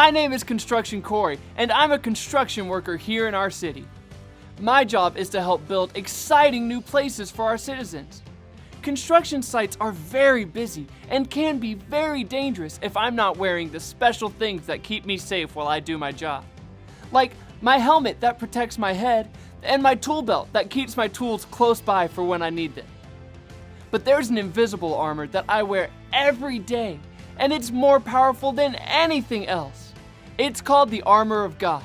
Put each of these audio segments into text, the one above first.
My name is Construction Corey, and I'm a construction worker here in our city. My job is to help build exciting new places for our citizens. Construction sites are very busy and can be very dangerous if I'm not wearing the special things that keep me safe while I do my job. Like my helmet that protects my head and my tool belt that keeps my tools close by for when I need them. But there's an invisible armor that I wear every day, and it's more powerful than anything else. It's called the armor of God.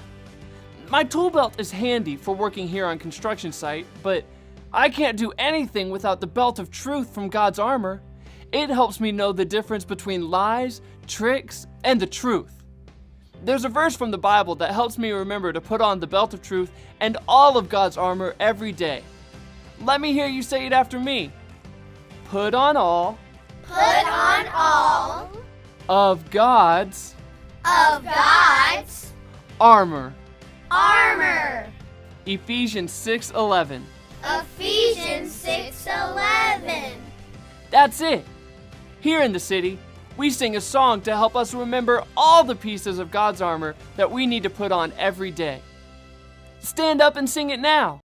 My tool belt is handy for working here on construction site, but I can't do anything without the belt of truth from God's armor. It helps me know the difference between lies, tricks, and the truth. There's a verse from the Bible that helps me remember to put on the belt of truth and all of God's armor every day. Let me hear you say it after me. Put on all of God's armor. Ephesians 6:11. Ephesians 6:11. That's it. Here in the city, we sing a song to help us remember all the pieces of God's armor that we need to put on every day. Stand up and sing it now.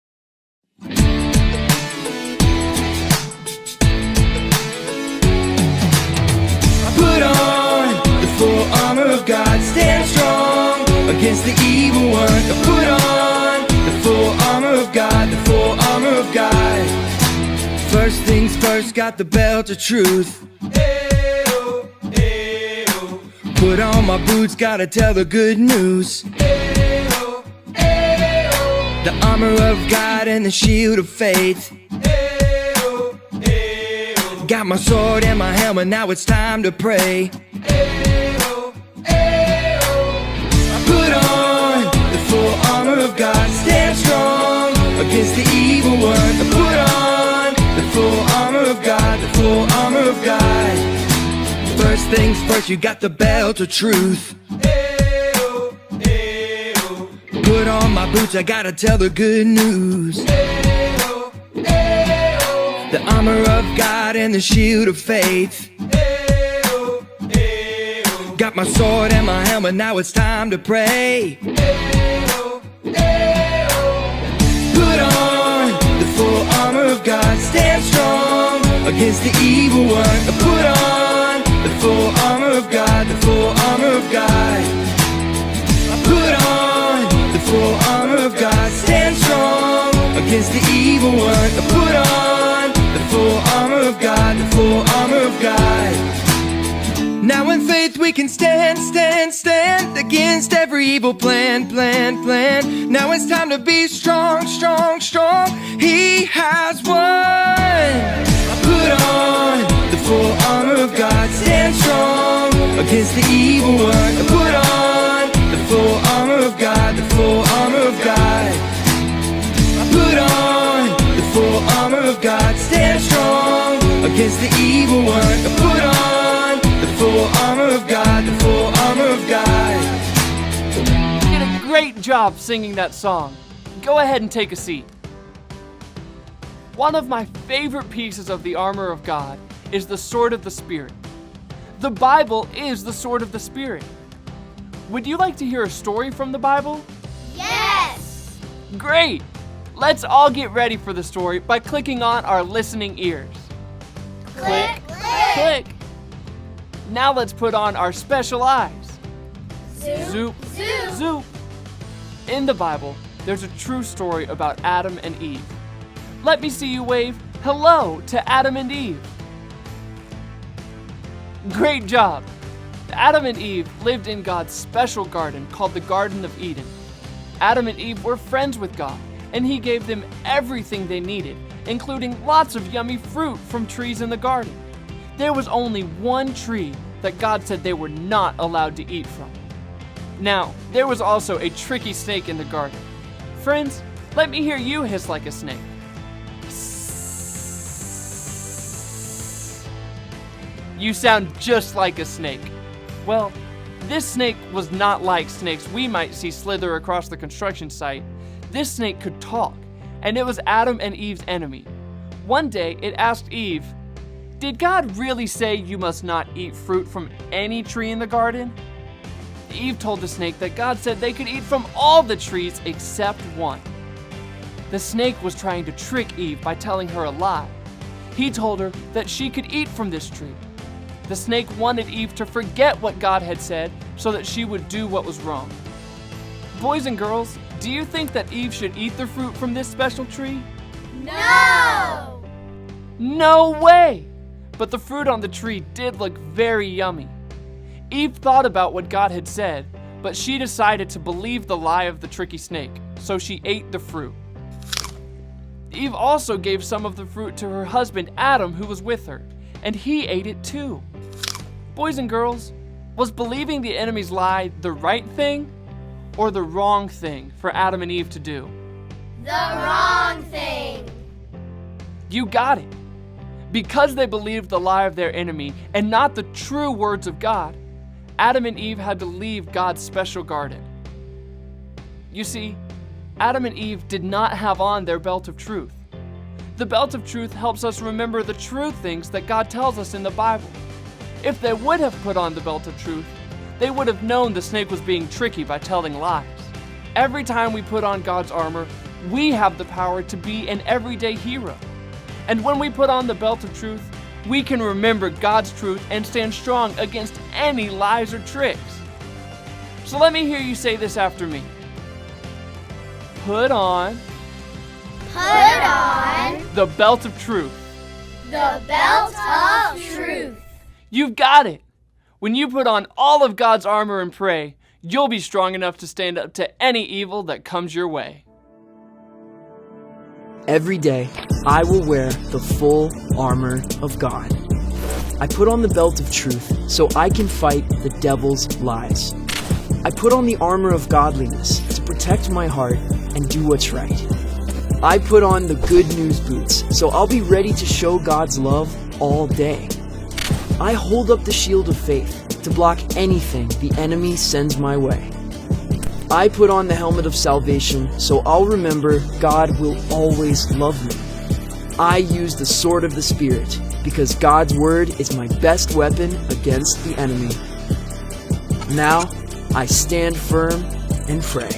Put on the full armor of God, stand strong against the evil one. Put on the full armor of God, the full armor of God. First things first, got the belt of truth. Ayo, ayo. Put on my boots, gotta tell the good news. Ayo, ayo. The armor of God and the shield of faith. Got my sword and my helmet, now it's time to pray. Ayo, ayo. I put on the full armor of God, stand strong against the evil one. I put on the full armor of God, the full armor of God. First things first, you got the belt of truth. Ayo, ayo. Put on my boots, I gotta tell the good news. Ayo, ayo. The armor of God and the shield of faith. Ayo, ayo. Got my sword and my helmet, now it's time to pray. Ayo, ayo. Put on the full armor of God, stand strong against the evil one. Put on the full armor of God, the full armor of God. Put on the full armor of God, stand strong against the evil one. Put on the full armor of God, the full armor of God. Now in faith we can stand against every evil plan. Now it's time to be strong. He has won. Put on the full armor of God, stand strong against the evil one. Put on the full armor of God, the full armor of God. Put on the full armor of God, stand strong against the evil one. Put on the full armor of God, the full armor of God. You did a great job singing that song. Go ahead and take a seat. One of my favorite pieces of the armor of God is the sword of the Spirit. The Bible is the sword of the Spirit. Would you like to hear a story from the Bible? Yes! Great! Let's all get ready for the story by clicking on our listening ears. Click. Click! Now let's put on our special eyes. Zoop. Zoop! In the Bible, there's a true story about Adam and Eve. Let me see you wave hello to Adam and Eve. Great job! Adam and Eve lived in God's special garden called the Garden of Eden. Adam and Eve were friends with God, and He gave them everything they needed, including lots of yummy fruit from trees in the garden. There was only one tree that God said they were not allowed to eat from. Now, there was also a tricky snake in the garden. Friends, let me hear you hiss like a snake. You sound just like a snake. Well, this snake was not like snakes we might see slither across the construction site. This snake could talk, and it was Adam and Eve's enemy. One day, it asked Eve, "Did God really say you must not eat fruit from any tree in the garden?" Eve told the snake that God said they could eat from all the trees except one. The snake was trying to trick Eve by telling her a lie. He told her that she could eat from this tree. The snake wanted Eve to forget what God had said so that she would do what was wrong. Boys and girls, do you think that Eve should eat the fruit from this special tree? No! No way! But the fruit on the tree did look very yummy. Eve thought about what God had said, but she decided to believe the lie of the tricky snake, so she ate the fruit. Eve also gave some of the fruit to her husband Adam, who was with her, and he ate it too. Boys and girls, was believing the enemy's lie the right thing or the wrong thing for Adam and Eve to do? The wrong thing. You got it. Because they believed the lie of their enemy and not the true words of God, Adam and Eve had to leave God's special garden. You see, Adam and Eve did not have on their belt of truth. The belt of truth helps us remember the true things that God tells us in the Bible. If they would have put on the belt of truth, they would have known the snake was being tricky by telling lies. Every time we put on God's armor, we have the power to be an everyday hero. And when we put on the belt of truth, we can remember God's truth and stand strong against any lies or tricks. So let me hear you say this after me. Put on Put on the belt of truth. the belt of truth. You've got it. When you put on all of God's armor and pray, you'll be strong enough to stand up to any evil that comes your way. Every day, I will wear the full armor of God. I put on the belt of truth so I can fight the devil's lies. I put on the armor of godliness to protect my heart and do what's right. I put on the good news boots so I'll be ready to show God's love all day. I hold up the shield of faith to block anything the enemy sends my way. I put on the helmet of salvation so I'll remember God will always love me. I use the sword of the Spirit because God's word is my best weapon against the enemy. Now, I stand firm and pray.